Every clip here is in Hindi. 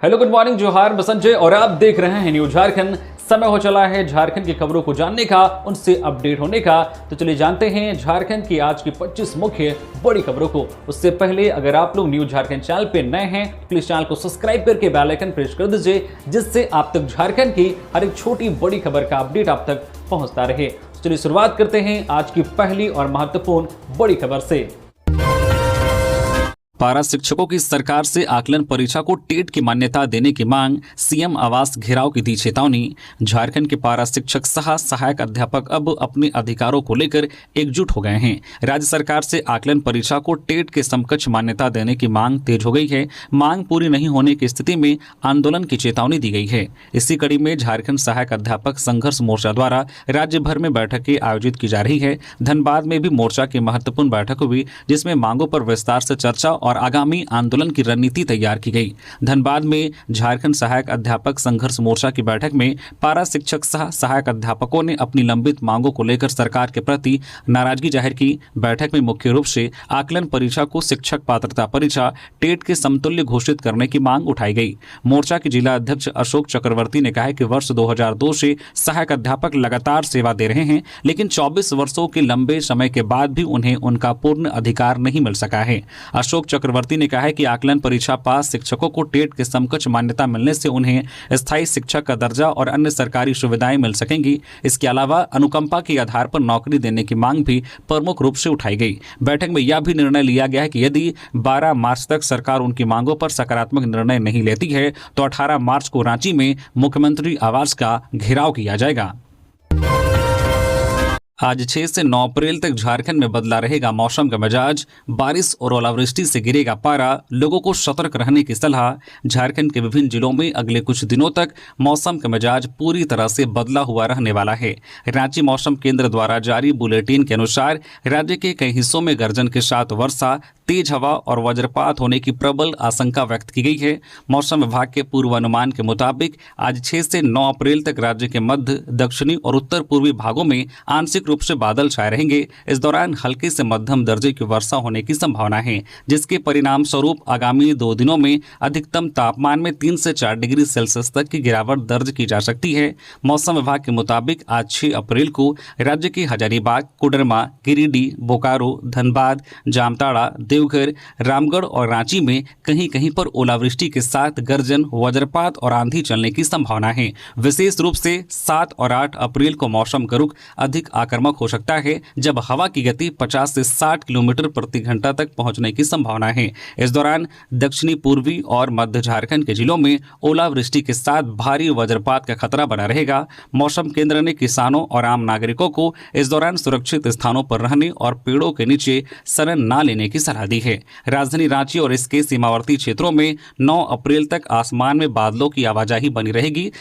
हेलो, गुड मॉर्निंग, जोहार, मैं संजय और आप देख रहे हैं न्यूज झारखंड। समय हो चला है झारखंड की खबरों को जानने का, उनसे अपडेट होने का। तो चलिए जानते हैं झारखंड की आज की 25 मुख्य बड़ी खबरों को। उससे पहले अगर आप लोग न्यूज झारखंड चैनल पे नए हैं, प्लीज चैनल को सब्सक्राइब करके बेल आइकन प्रेस कर दीजिए, जिससे आप तक झारखंड की हर एक छोटी बड़ी खबर का अपडेट आप तक पहुंचता रहे। चलिए शुरुआत करते हैं आज की पहली और महत्वपूर्ण बड़ी खबर से। पारा शिक्षकों की सरकार से आकलन परीक्षा को टेट की मान्यता देने की मांग, सीएम आवास घेराव की दी चेतावनी। झारखंड के पारा शिक्षक सह सहायक अध्यापक अब अपने अधिकारों को लेकर एकजुट हो गए हैं। राज्य सरकार से आकलन परीक्षा को टेट के समकक्ष मान्यता देने की मांग तेज हो गई है। मांग पूरी नहीं होने की स्थिति में आंदोलन की चेतावनी दी गई है। इसी कड़ी में झारखंड सहायक अध्यापक संघर्ष मोर्चा द्वारा राज्य भर में बैठकें आयोजित की जा रही है। धनबाद में भी मोर्चा की महत्वपूर्ण बैठक हुई, जिसमें मांगों पर विस्तार से चर्चा और आगामी आंदोलन की रणनीति तैयार की गई। धनबाद में झारखंड सहायक अध्यापक संघर्ष मोर्चा की बैठक में पारा शिक्षक सह सहायक अध्यापकों ने अपनी लंबित मांगों को लेकर सरकार के प्रति नाराजगी जाहिर की। बैठक में मुख्य रूप से आकलन परीक्षा को शिक्षक पात्रता परीक्षा टेट के समतुल्य घोषित करने की मांग उठाई गई। मोर्चा के जिला अध्यक्ष अशोक चक्रवर्ती ने कहा है कि वर्ष 2002 से सहायक अध्यापक लगातार सेवा दे रहे हैं, लेकिन 24 वर्षों के लंबे समय के बाद भी उन्हें उनका पूर्ण अधिकार नहीं मिल सका है। अशोक चक्रवर्ती ने कहा है कि आकलन परीक्षा पास शिक्षकों को टेट के समकक्ष मान्यता मिलने से उन्हें स्थायी शिक्षक का दर्जा और अन्य सरकारी सुविधाएं मिल सकेंगी। इसके अलावा अनुकंपा के आधार पर नौकरी देने की मांग भी प्रमुख रूप से उठाई गई। बैठक में यह भी निर्णय लिया गया है कि यदि 12 मार्च तक सरकार उनकी मांगों पर सकारात्मक निर्णय नहीं लेती है तो 18 मार्च को रांची में मुख्यमंत्री आवास का घेराव किया जाएगा। आज 6 से 9 अप्रैल तक झारखंड में बदला रहेगा मौसम का मिजाज। बारिश और ओलावृष्टि से गिरेगा पारा, लोगों को सतर्क रहने की सलाह। झारखंड के विभिन्न जिलों में अगले कुछ दिनों तक मौसम का मिजाज पूरी तरह से बदला हुआ रहने वाला है। रांची मौसम केंद्र द्वारा जारी बुलेटिन के अनुसार राज्य के कई हिस्सों में गर्जन के साथ वर्षा, तेज हवा और वज्रपात होने की प्रबल आशंका व्यक्त की गई है। मौसम विभाग के पूर्वानुमान के मुताबिक आज 6 से 9 अप्रैल तक राज्य के मध्य, दक्षिणी और उत्तर पूर्वी भागों में आंशिक रूप से बादल छाए रहेंगे। इस दौरान हल्के से मध्यम दर्जे की वर्षा होने की संभावना है, जिसके परिणाम स्वरूप आगामी 2 दिनों में अधिकतम तापमान में 3 से 4 डिग्री सेल्सियस तक की गिरावट दर्ज की जा सकती है। मौसम विभाग के मुताबिक आज 6 अप्रैल को राज्य के हजारीबाग, कोडरमा, गिरिडीह, बोकारो, धनबाद, जामताड़ा, देवघर, रामगढ़ और रांची में कहीं कहीं पर ओलावृष्टि के साथ गर्जन, वज्रपात और आंधी चलने की संभावना है। विशेष रूप से 7 और 8 अप्रैल को मौसम का रुख अधिक आक्रामक हो सकता है, जब हवा की गति 50 से 60 किलोमीटर प्रति घंटा तक पहुंचने की संभावना है। इस दौरान दक्षिणी पूर्वी और मध्य झारखंड के जिलों में ओलावृष्टि के साथ भारी वज्रपात का खतरा बना रहेगा। मौसम केंद्र ने किसानों और आम नागरिकों को इस दौरान सुरक्षित स्थानों पर रहने और पेड़ों के नीचे शरण न लेने की सलाह दी है। राजधानी रांची और इसके सीमावर्ती क्षेत्रों में 9 अप्रैल तक आसमान में बादलों की आवाजाही बनी रहेगी।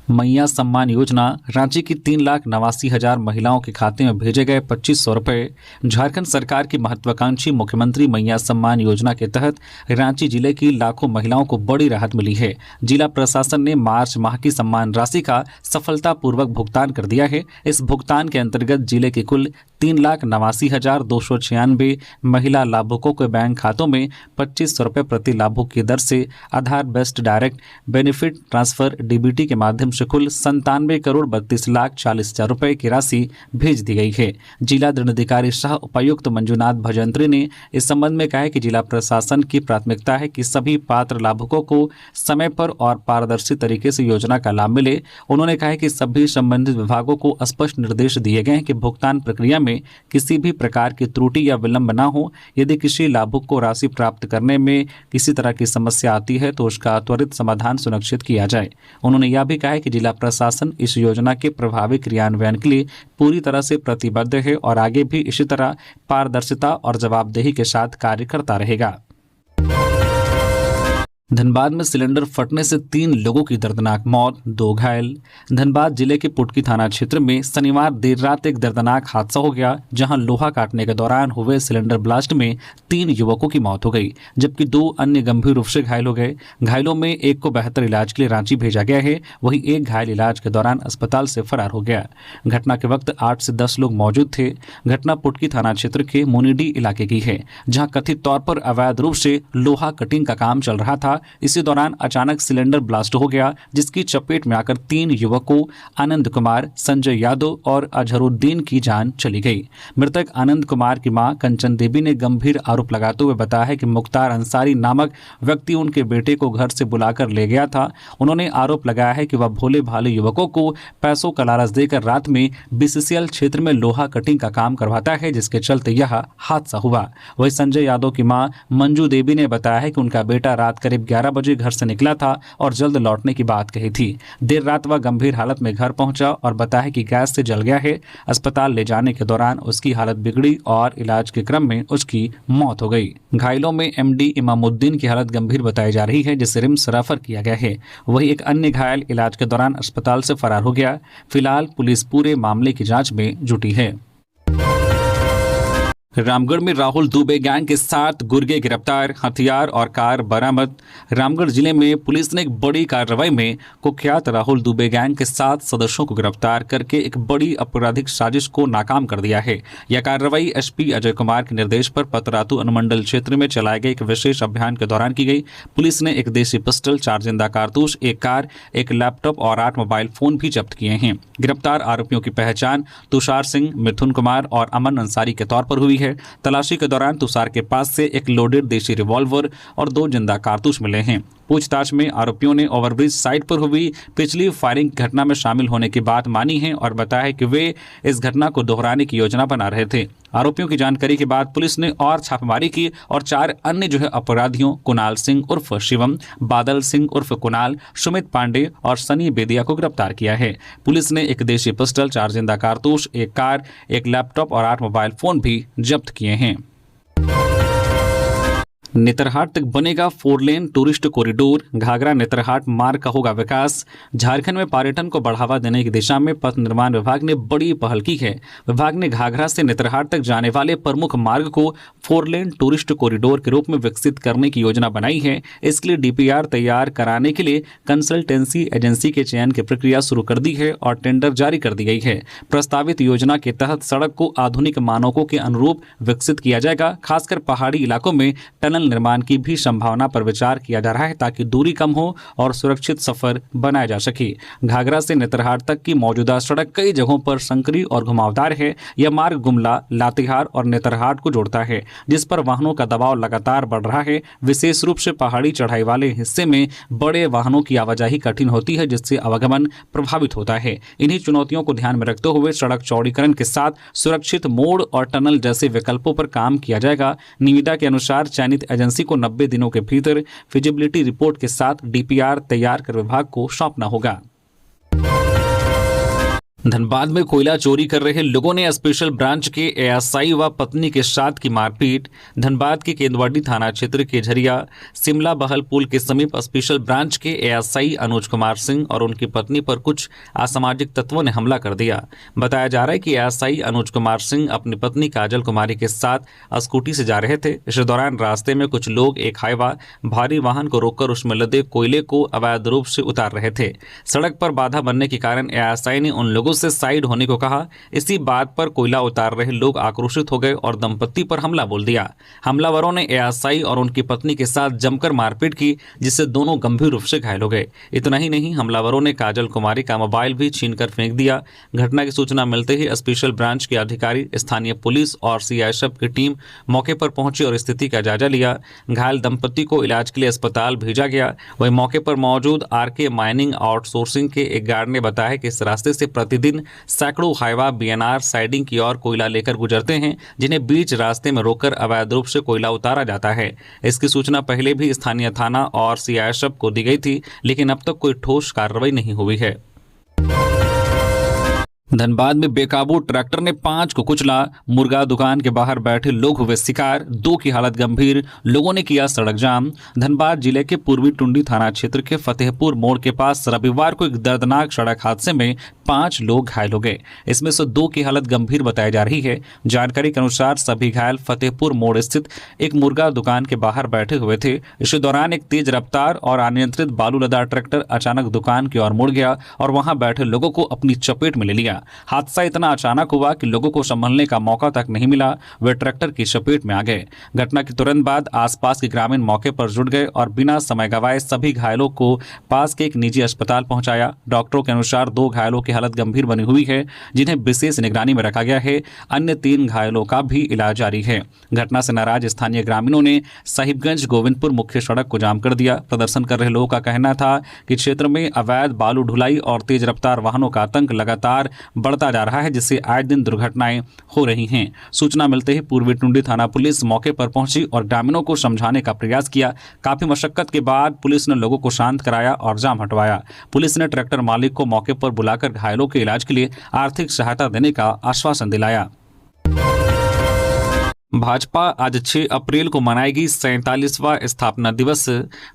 मैया सम्मान योजना, रांची की 3,89,000 महिलाओं के खाते में भेजे गए 2,500 रुपये। झारखंड सरकार की महत्वाकांक्षी मुख्यमंत्री मैया सम्मान योजना के तहत रांची जिले की लाखों महिलाओं को बड़ी राहत मिली है। जिला प्रशासन ने मार्च माह की सम्मान राशि का सफलतापूर्वक भुगतान कर दिया है। इस भुगतान के अंतर्गत जिले के कुल 3,89,296 महिला लाभुकों के बैंक खातों में 2,500 रुपये प्रति लाभुक की दर से Aadhaar based direct benefit transfer DBT के माध्यम से कुल 97,32,40,000 रुपये की राशि भेज दी गई है। जिला दंडाधिकारी सह उपायुक्त मंजुनाथ भजंत्री ने इस संबंध में कहा है कि जिला प्रशासन की प्राथमिकता है कि सभी पात्र लाभुकों को समय पर और पारदर्शी तरीके से योजना का लाभ मिले। उन्होंने कहा है कि सभी संबंधित विभागों को स्पष्ट निर्देश दिए गए हैं कि भुगतान प्रक्रिया में किसी भी प्रकार की त्रुटि या विलंब न हो। यदि किसी लाभुक को राशि प्राप्त करने में किसी तरह की समस्या आती है तो उसका त्वरित समाधान सुनिश्चित किया जाए। उन्होंने यह भी कहा है कि जिला प्रशासन इस योजना के प्रभावी क्रियान्वयन के लिए पूरी तरह से प्रतिबद्ध है और आगे भी इसी तरह पारदर्शिता और जवाबदेही के साथ कार्य करता रहेगा। धनबाद में सिलेंडर फटने से 3 लोगों की दर्दनाक मौत, 2 घायल। धनबाद जिले के पुटकी थाना क्षेत्र में शनिवार देर रात एक दर्दनाक हादसा हो गया, जहां लोहा काटने के दौरान हुए सिलेंडर ब्लास्ट में 3 युवकों की मौत हो गई, जबकि 2 अन्य गंभीर रूप से घायल हो गए। घायलों में एक को बेहतर इलाज के लिए रांची भेजा गया है, वहीं एक घायल इलाज के दौरान अस्पताल से फरार हो गया। घटना के वक्त 8 से 10 लोग मौजूद थे। घटना पुटकी थाना क्षेत्र के मुनिडी इलाके की है, जहां कथित तौर पर अवैध रूप से लोहा कटिंग का काम चल रहा था। इसी दौरान अचानक सिलेंडर ब्लास्ट हो गया, जिसकी चपेट में आकर 3 युवकों आनंद कुमार, संजय यादव और अजहरुद्दीन की जान चली गई। मृतक आनंद कुमार की मां कंचन देवी ने गंभीर आरोप लगाते हुए बताया है कि मुख्तार अंसारी नामक व्यक्ति उनके बेटे को घर से बुलाकर ले गया था। उन्होंने आरोप लगाया है कि वह भोले भाले युवकों को पैसों का लालच देकर रात में बीसीसीएल क्षेत्र में लोहा कटिंग का काम करवाता है, जिसके चलते यह हादसा हुआ। वही संजय यादव की मां मंजू देवी ने बताया है कि उनका बेटा रात करीब 11 बजे घर से निकला था और जल्द लौटने की बात कही थी। देर रात वह गंभीर हालत में घर पहुंचा और बताया कि गैस से जल गया है। अस्पताल ले जाने के दौरान उसकी हालत बिगड़ी और इलाज के क्रम में उसकी मौत हो गई। घायलों में एमडी इमामुद्दीन की हालत गंभीर बताई जा रही है, जिसे रिम्स रेफर किया गया है। वहीं एक अन्य घायल इलाज के दौरान अस्पताल से फरार हो गया। फिलहाल पुलिस पूरे मामले की जांच में जुटी है। रामगढ़ में राहुल दुबे गैंग के 7 गुर्गे गिरफ्तार, हथियार और कार बरामद। रामगढ़ जिले में पुलिस ने एक बड़ी कार्रवाई में कुख्यात राहुल दुबे गैंग के 7 सदस्यों को गिरफ्तार करके एक बड़ी आपराधिक साजिश को नाकाम कर दिया है। यह कार्रवाई एसपी अजय कुमार के निर्देश पर पतरातू अनुमंडल क्षेत्र में चलाए गए एक विशेष अभियान के दौरान की गई। पुलिस ने एक देसी पिस्टल, 4 जिंदा कारतूस, एक कार, एक लैपटॉप और 8 मोबाइल फोन भी जब्त किए हैं। गिरफ्तार आरोपियों की पहचान तुषार सिंह, मिथुन कुमार और अमन अंसारी के तौर पर हुई है। तलाशी के दौरान तुषार के पास से एक लोडेड देशी रिवॉल्वर और 2 जिंदा कारतूस मिले हैं। पूछताछ में आरोपियों ने ओवरब्रिज साइट पर हुई पिछली फायरिंग घटना में शामिल होने की बात मानी है और बताया है कि वे इस घटना को दोहराने की योजना बना रहे थे। आरोपियों की जानकारी के बाद पुलिस ने और छापेमारी की और 4 अन्य अपराधियों कुणाल सिंह उर्फ शिवम, बादल सिंह उर्फ कुणाल, सुमित पांडे और सनी बेदिया को गिरफ्तार किया है। पुलिस ने एक देशी पिस्टल, 4 जिंदा कारतूस, एक कार, एक लैपटॉप और 8 मोबाइल फोन भी जब्त किए हैं। नेतरहाट तक बनेगा 4 लेन टूरिस्ट कॉरिडोर, घाघरा नेतरहाट मार्ग का होगा विकास। झारखंड में पर्यटन को बढ़ावा देने की दिशा में पथ निर्माण विभाग ने बड़ी पहल की है। विभाग ने घाघरा से नेतरहाट तक जाने वाले प्रमुख मार्ग को 4 लेन टूरिस्ट कॉरिडोर के रूप में विकसित करने की योजना बनाई है। इसके लिए डीपीआर तैयार कराने के लिए कंसल्टेंसी एजेंसी के चयन की प्रक्रिया शुरू कर दी है और टेंडर जारी कर दी गई है। प्रस्तावित योजना के तहत सड़क को आधुनिक मानकों के अनुरूप विकसित किया जाएगा। खासकर पहाड़ी इलाकों में टनल निर्माण की भी संभावना पर विचार किया जा रहा है, ताकि दूरी कम हो और सुरक्षित सफर बनाया जा सके। घाघरा से नेतरहाट तक की मौजूदा सड़क कई जगहों पर संकरी और घुमावदार है। यह मार्ग गुमला, लातेहार और नेतरहाट को जोड़ता है, जिस पर वाहनों का दबाव लगातार बढ़ रहा है। विशेष रूप से पहाड़ी चढ़ाई वाले हिस्से में बड़े वाहनों की आवाजाही कठिन होती है, जिससे आवागमन प्रभावित होता है। इन्हीं चुनौतियों को ध्यान में रखते हुए सड़क चौड़ीकरण के साथ सुरक्षित मोड़ और टनल जैसे विकल्पों पर काम किया जाएगा। निविदा के अनुसार चयनित एजेंसी को 90 दिनों के भीतर फिजिबिलिटी रिपोर्ट के साथ डीपीआर तैयार कर विभाग को सौंपना होगा। धनबाद में कोयला चोरी कर रहे लोगों ने स्पेशल ब्रांच के एएसआई व पत्नी के साथ की मारपीट। धनबाद के केंदवाड़ी थाना क्षेत्र के झरिया शिमला बहल पुल के समीप स्पेशल ब्रांच के एएसआई अनुज कुमार सिंह और उनकी पत्नी पर कुछ असामाजिक तत्वों ने हमला कर दिया। बताया जा रहा है कि एएसआई अनुज कुमार सिंह अपनी पत्नी काजल कुमारी के साथ स्कूटी से जा रहे थे। इस दौरान रास्ते में कुछ लोग एक हाईवा भारी वाहन को रोककर उसमें लदे कोयले को अवैध रूप से उतार रहे थे। सड़क पर बाधा बनने के कारण एएसआई ने उन लोगों से साइड होने को कहा। इसी बात पर कोयला उतार रहे लोग आक्रोशित हो गए और दंपति पर हमला बोल दिया। हमलावरों ने एएसआई और उनकी पत्नी के साथ जमकर मारपीट की, जिससे दोनों गंभीर रूप से घायल हो गए। इतना ही नहीं, हमलावरों ने काजल कुमारी का मोबाइल भी छीनकर फेंक दिया। घटना की सूचना मिलते ही स्पेशल ब्रांच के अधिकारी, स्थानीय पुलिस और सीआईएसएफ की टीम मौके पर पहुंची और स्थिति का जायजा लिया। घायल दंपति को इलाज के लिए अस्पताल भेजा गया। वहीं मौके पर मौजूद आरके माइनिंग आउटसोर्सिंग के एक गार्ड ने बताया कि इस रास्ते से प्रतिदिन सैकड़ों हाईवा बीएनआर साइडिंग की ओर कोयला लेकर गुजरते हैं, जिन्हें बीच रास्ते में रोककर अवैध रूप से कोयला उतारा जाता है। इसकी सूचना पहले भी स्थानीय थाना और सीआईएसएफ को दी गई थी, लेकिन अब तक कोई ठोस कार्रवाई नहीं हुई है। धनबाद में बेकाबू ट्रैक्टर ने 5 को कुचला। मुर्गा दुकान के बाहर बैठे लोग हुए शिकार, 2 की हालत गंभीर, लोगों ने किया सड़क जाम। धनबाद जिले के पूर्वी टुंडी थाना क्षेत्र के फतेहपुर मोड़ के पास रविवार को एक दर्दनाक सड़क हादसे में 5 लोग घायल हो गए। इसमें से 2 की हालत गंभीर बताई जा रही है। जानकारी के अनुसार सभी घायल फतेहपुर मोड़ स्थित एक मुर्गा दुकान के बाहर बैठे हुए थे। इसी दौरान एक तेज रफ्तार और अनियंत्रित बालू लदा ट्रैक्टर अचानक दुकान की ओर मुड़ गया और वहां बैठे लोगों को अपनी चपेट में ले लिया। हादसा इतना अचानक हुआ कि लोगों को संभलने का मौका तक नहीं मिला, वे ट्रैक्टर की चपेट में आ गए। घटना के तुरंत बाद आसपास के ग्रामीण मौके पर जुट गए और बिना समय गंवाए सभी घायलों को पास के एक निजी अस्पताल पहुंचाया। डॉक्टरों के अनुसार 2 घायलों की हालत गंभीर बनी हुई है, जिन्हें विशेष निगरानी में रखा गया है। अन्य 3 घायलों का भी इलाज जारी है। घटना से नाराज स्थानीय ग्रामीणों ने साहिबगंज गोविंदपुर मुख्य सड़क को जाम कर दिया। प्रदर्शन कर रहे लोगों का कहना था कि क्षेत्र में अवैध बालू ढुलाई और तेज रफ्तार वाहनों का आतंक लगातार बढ़ता जा रहा है, जिससे आए दिन दुर्घटनाएं हो रही हैं। सूचना मिलते ही पूर्वी टुंडी थाना पुलिस मौके पर पहुंची और ग्रामीणों को समझाने का प्रयास किया। काफी मशक्कत के बाद पुलिस ने लोगों को शांत कराया और जाम हटवाया। पुलिस ने ट्रैक्टर मालिक को मौके पर बुलाकर घायलों के इलाज के लिए आर्थिक सहायता देने का आश्वासन दिलाया। भाजपा आज 6 अप्रैल को मनाएगी 47वां स्थापना दिवस।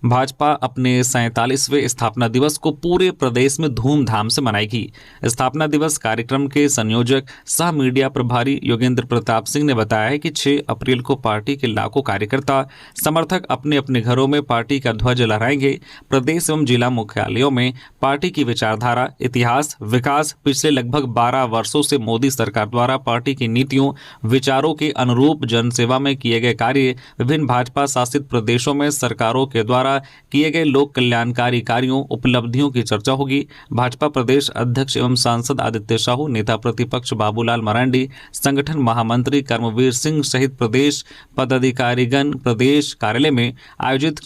भाजपा अपने 47वें स्थापना दिवस को पूरे प्रदेश में धूमधाम से मनाएगी। स्थापना दिवस कार्यक्रम के संयोजक सह मीडिया प्रभारी योगेंद्र प्रताप सिंह ने बताया है कि 6 अप्रैल को पार्टी के लाखों कार्यकर्ता समर्थक अपने अपने घरों में पार्टी का ध्वज लहराएंगे। प्रदेश एवं जिला मुख्यालयों में पार्टी की विचारधारा, इतिहास, विकास, पिछले लगभग 12 वर्षों से मोदी सरकार द्वारा पार्टी की नीतियों, विचारों के अनुरूप जनसेवा में किए गए कार्य, विभिन्न भाजपा शासित प्रदेशों में सरकारों के द्वारा किए गए लोक कल्याणकारी कार्यों, उपलब्धियों की चर्चा होगी। भाजपा प्रदेश अध्यक्ष एवं सांसद आदित्य साहू, नेता प्रतिपक्ष बाबूलाल मरांडी, संगठन महामंत्री कर्मवीर सिंह सहित प्रदेश पदाधिकारीगण प्रदेश कार्यालय में आयोजित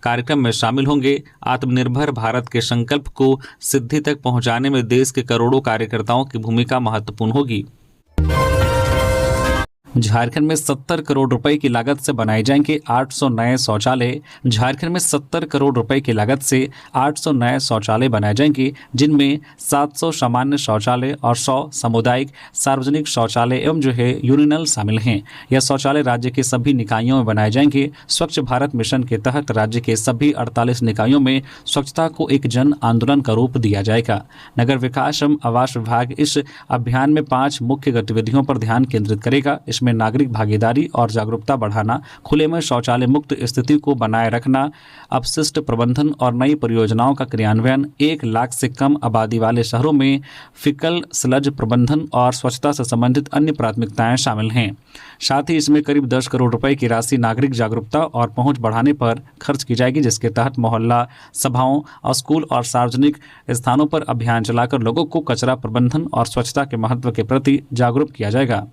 कार्यक्रम में शामिल होंगे। आत्मनिर्भर भारत के संकल्प को सिद्धि तक पहुंचाने में देश के करोड़ों कार्यकर्ताओं की भूमिका महत्वपूर्ण होगी। झारखंड में 70 करोड़ रुपए की लागत से बनाए जाएंगे 800 नए शौचालय। झारखंड में 70 करोड़ रुपए की लागत से 800 नए शौचालय बनाए जाएंगे, जिनमें 700 सामान्य शौचालय और 100 सामुदायिक सार्वजनिक शौचालय एवं यूरिनल शामिल हैं। यह शौचालय राज्य के सभी निकायों में बनाए जाएंगे। स्वच्छ भारत मिशन के तहत राज्य के सभी 48 निकायों में स्वच्छता को एक जन आंदोलन का रूप दिया जाएगा। नगर विकास एवं आवास विभाग इस अभियान में 5 मुख्य गतिविधियों पर ध्यान केंद्रित करेगा। में नागरिक भागीदारी और जागरूकता बढ़ाना, खुले में शौचालय मुक्त स्थिति को बनाए रखना, अपशिष्ट प्रबंधन और नई परियोजनाओं का क्रियान्वयन, 1 लाख से कम आबादी वाले शहरों में फिकल स्लज प्रबंधन और स्वच्छता से संबंधित अन्य प्राथमिकताएं शामिल हैं। साथ ही इसमें करीब 10 करोड़ रुपए की राशि नागरिक जागरूकता और पहुंच बढ़ाने पर खर्च की जाएगी, जिसके तहत मोहल्ला सभाओं और स्कूल और सार्वजनिक स्थानों पर अभियान चलाकर लोगों को कचरा प्रबंधन और स्वच्छता के महत्व के प्रति जागरूक किया जाएगा।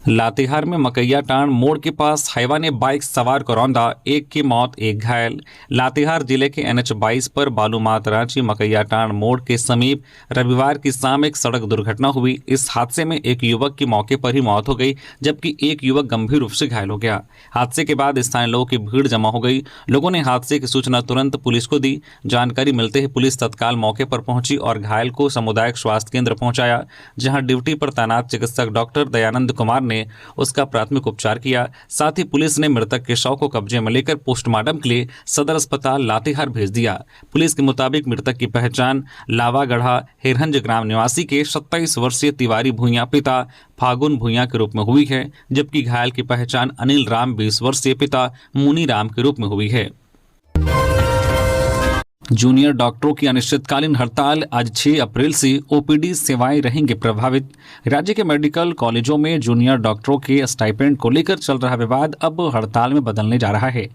लातेहार में मकैया टांड मोड़ के पास हाईवा ने बाइक सवार को रौंदा, 1 की मौत 1 घायल। लातेहार जिले के NH 22 पर बालूमाथ रांची मकैया टांड मोड़ के समीप रविवार की शाम एक सड़क दुर्घटना हुई। इस हादसे में एक युवक की मौके पर ही मौत हो गई, जबकि एक युवक गंभीर रूप से घायल हो गया। हादसे के बाद स्थानीय लोगों की भीड़ जमा हो गई। लोगों ने हादसे की सूचना तुरंत पुलिस को दी। जानकारी मिलते ही पुलिस तत्काल मौके पर पहुंची और घायल को सामुदायिक स्वास्थ्य केंद्र पहुंचाया, जहां ड्यूटी पर तैनात चिकित्सक डॉक्टर दयानंद कुमार ने उसका प्राथमिक उपचार किया। साथ ही पुलिस ने मृतक के शव को कब्जे में लेकर पोस्टमार्टम के लिए सदर अस्पताल लातेहार भेज दिया। पुलिस के मुताबिक मृतक की पहचान लावागढ़ा हिरहंज ग्राम निवासी के 27 वर्षीय तिवारी भुइयां पिता फागुन भुइयां के रूप में हुई है, जबकि घायल की पहचान अनिल राम 20 वर्षीय पिता मुनी राम के रूप में हुई है। जूनियर डॉक्टरों की अनिश्चितकालीन हड़ताल, आज 6 अप्रैल से OPD सेवाएं रहेंगी प्रभावित। राज्य के मेडिकल कॉलेजों में जूनियर डॉक्टरों के स्टाइपेंड को लेकर चल रहा विवाद अब हड़ताल में बदलने जा रहा है।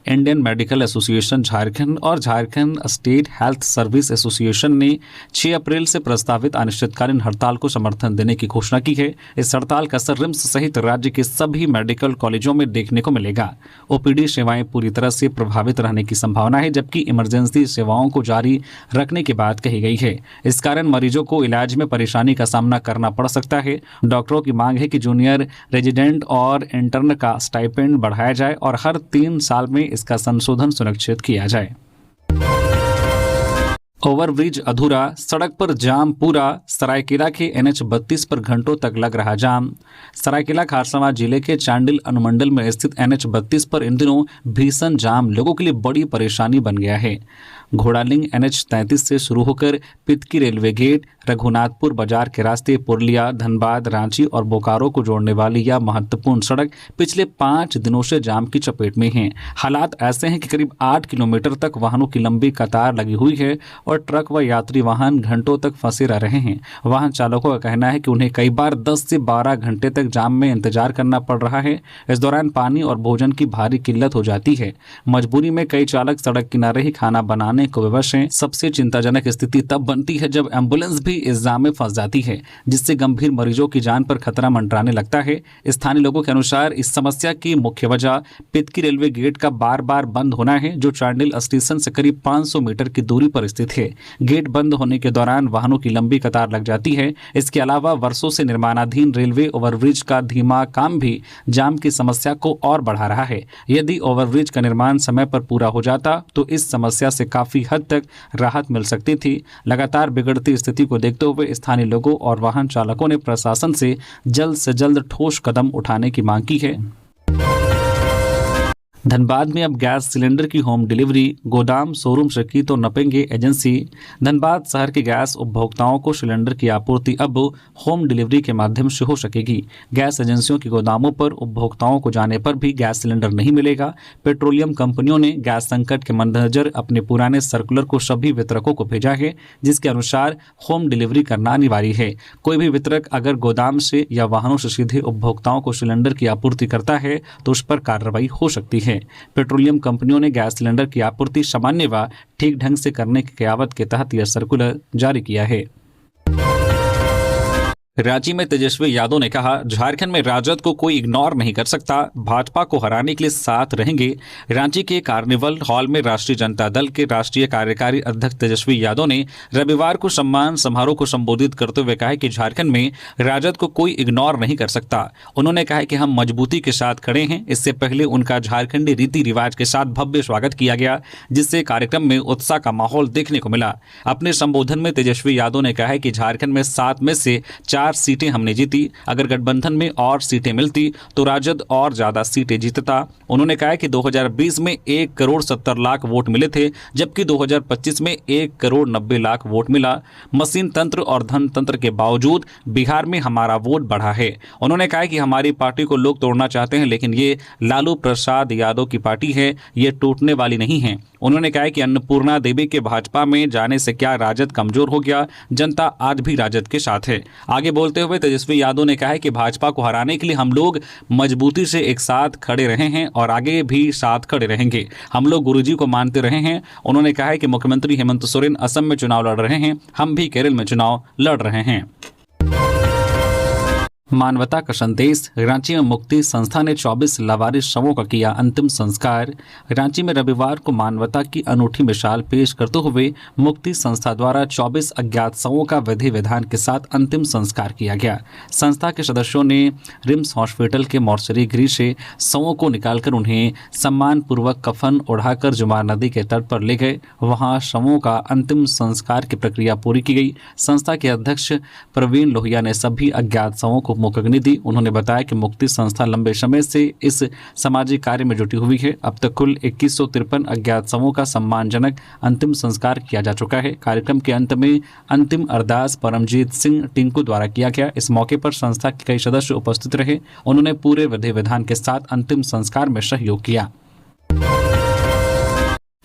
इंडियन मेडिकल एसोसिएशन झारखंड और Jharkhand state health service association ने 6 अप्रैल से प्रस्तावित अनिश्चितकालीन हड़ताल को समर्थन देने की घोषणा की है। इस हड़ताल का असर रिम्स सहित राज्य के सभी मेडिकल कॉलेजों में देखने को मिलेगा। OPD सेवाएं पूरी तरह से प्रभावित रहने की संभावना है, जबकि इमरजेंसी सेवाओं को जारी रखने की बात कही गई है। इस कारण मरीजों को इलाज में परेशानी का सामना करना पड़ सकता है। डॉक्टरों की मांग है कि जूनियर रेजिडेंट और इंटर्न का स्टाइपेंड बढ़ाया जाए और हर 3 साल में इसका संशोधन सुनिश्चित किया जाए। ओवरब्रिज अधूरा, सड़क पर जाम पूरा। सरायकेला के NH 32 पर घंटों तक लग रहा जाम। सरायकेला खारसावां जिले के चांडिल अनुमंडल में स्थित NH 32 पर इन दिनों भीषण जाम लोगों के लिए बड़ी परेशानी बन गया है। घोड़ालिंग NH 33 से शुरू होकर पितकी रेलवे गेट, रघुनाथपुर बाजार के रास्ते पुरलिया, धनबाद, रांची और बोकारो को जोड़ने वाली यह महत्वपूर्ण सड़क पिछले 5 दिनों से जाम की चपेट में है। हालात ऐसे हैं कि करीब 8 किलोमीटर तक वाहनों की लंबी कतार लगी हुई है और ट्रक व यात्री वाहन घंटों तक फंसे रह रहे हैं। वाहन चालकों का कहना है कि उन्हें कई बार 10 से 12 घंटे तक जाम में इंतजार करना पड़ रहा है। इस दौरान पानी और भोजन की भारी किल्लत हो जाती है। मजबूरी में कई चालक सड़क किनारे ही खाना बनाने को विवश हैं। सबसे चिंताजनक स्थिति तब बनती है जब एम्बुलेंस भी इस जाम में फंस जाती है, जिससे गंभीर मरीजों की जान पर खतरा मंडराने लगता है। स्थानीय लोगों के अनुसार इस समस्या की मुख्य वजह पितकी रेलवे गेट का बार बार बंद होना है, जो चांडिल स्टेशन से करीब 500 मीटर की दूरी पर स्थित है। गेट बंद होने के दौरान वाहनों की लंबी कतार लग जाती है। इसके अलावा वर्षों से निर्माणाधीन रेलवे ओवरब्रिज का धीमा काम भी जाम की समस्या को और बढ़ा रहा है। यदि ओवरब्रिज का निर्माण समय पर पूरा हो जाता तो इस समस्या से काफी हद तक राहत मिल सकती थी। लगातार बिगड़ती स्थिति को देखते हुए स्थानीय लोगों और वाहन चालकों ने प्रशासन से जल्द ठोस कदम उठाने की मांग की है। धनबाद में अब गैस सिलेंडर की होम डिलीवरी, गोदाम शोरूम से की तो नपेंगे एजेंसी। धनबाद शहर के गैस उपभोक्ताओं को सिलेंडर की आपूर्ति अब होम डिलीवरी के माध्यम से हो सकेगी। गैस एजेंसियों के गोदामों पर उपभोक्ताओं को जाने पर भी गैस सिलेंडर नहीं मिलेगा। पेट्रोलियम कंपनियों ने गैस संकट के मद्देनजर अपने पुराने सर्कुलर को सभी वितरकों को भेजा है, जिसके अनुसार होम डिलीवरी करना अनिवार्य है। कोई भी वितरक अगर गोदाम से या वाहनों से सीधे उपभोक्ताओं को सिलेंडर की आपूर्ति करता है तो उस पर कार्रवाई हो सकती है। पेट्रोलियम कंपनियों ने गैस सिलेंडर की आपूर्ति सामान्य व ठीक ढंग से करने की कयावत के तहत यह सर्कुलर जारी किया है। रांची में तेजस्वी यादव ने कहा, झारखंड में राजद को कोई इग्नोर नहीं कर सकता, भाजपा को हराने के लिए साथ रहेंगे। रांची के कार्निवल हॉल में राष्ट्रीय जनता दल के राष्ट्रीय कार्यकारी अध्यक्ष तेजस्वी यादव ने रविवार को सम्मान समारोह को संबोधित करते हुए कहा कि झारखंड में राजद को कोई इग्नोर नहीं कर सकता। उन्होंने कहा कि हम मजबूती के साथ खड़े हैं। इससे पहले उनका झारखंडी रीति रिवाज के साथ भव्य स्वागत किया गया, जिससे कार्यक्रम में उत्साह का माहौल देखने को मिला। अपने संबोधन में तेजस्वी यादव ने कहा कि झारखंड में 7 में से 4 सीटें हमने जीती। अगर गठबंधन में और सीटें मिलती तो राजद और ज्यादा सीटें जीतता। उन्होंने कहा कि 2020 में 1 करोड़ 70 लाख वोट मिले थे, जबकि 2025 में 1 करोड़ 90 लाख वोट मिला। मशीन तंत्र और धन तंत्र के बावजूद बिहार में हमारा वोट बढ़ा है। उन्होंने कहा कि हमारी पार्टी को लोग तोड़ना चाहते हैं, लेकिन ये लालू प्रसाद यादव की पार्टी है, ये टूटने वाली नहीं है। उन्होंने कहा कि अन्नपूर्णा देवी के भाजपा में जाने से क्या राजद कमजोर हो गया, जनता आज भी राजद के साथ है। आगे बोलते हुए तेजस्वी यादव ने कहा कि भाजपा को हराने के लिए हम लोग मजबूती से एक साथ खड़े रहे हैं और आगे भी साथ खड़े रहेंगे। हम लोग गुरुजी को मानते रहे हैं। उन्होंने कहा कि मुख्यमंत्री हेमंत सोरेन असम में चुनाव लड़ रहे हैं, हम भी केरल में चुनाव लड़ रहे हैं। मानवता का संदेश, रांची में मुक्ति संस्था ने 24 लावारिस शवों का किया अंतिम संस्कार। रांची में रविवार को मानवता की अनूठी मिसाल पेश करते हुए मुक्ति संस्था द्वारा 24 अज्ञात शवों का विधि विधान के साथ अंतिम संस्कार किया गया। संस्था के सदस्यों ने रिम्स हॉस्पिटल के मोर्चरी गृह से शवों को निकालकर उन्हें सम्मानपूर्वक कफन ओढ़ाकर जुमार नदी के तट पर ले गए। वहां शवों का अंतिम संस्कार की प्रक्रिया पूरी की गई। संस्था के अध्यक्ष प्रवीण लोहिया ने सभी अज्ञात शवों को मुखाग्नि दी। उन्होंने बताया कि मुक्ति संस्था लंबे समय से इस सामाजिक कार्य में जुटी हुई है। अब तक कुल 2153 अज्ञात शवों का सम्मानजनक अंतिम संस्कार किया जा चुका है। कार्यक्रम के अंत में अंतिम अरदास परमजीत सिंह टिंकू द्वारा किया गया। इस मौके पर संस्था के कई सदस्य उपस्थित रहे। उन्होंने पूरे विधि विधान के साथ अंतिम संस्कार में सहयोग किया।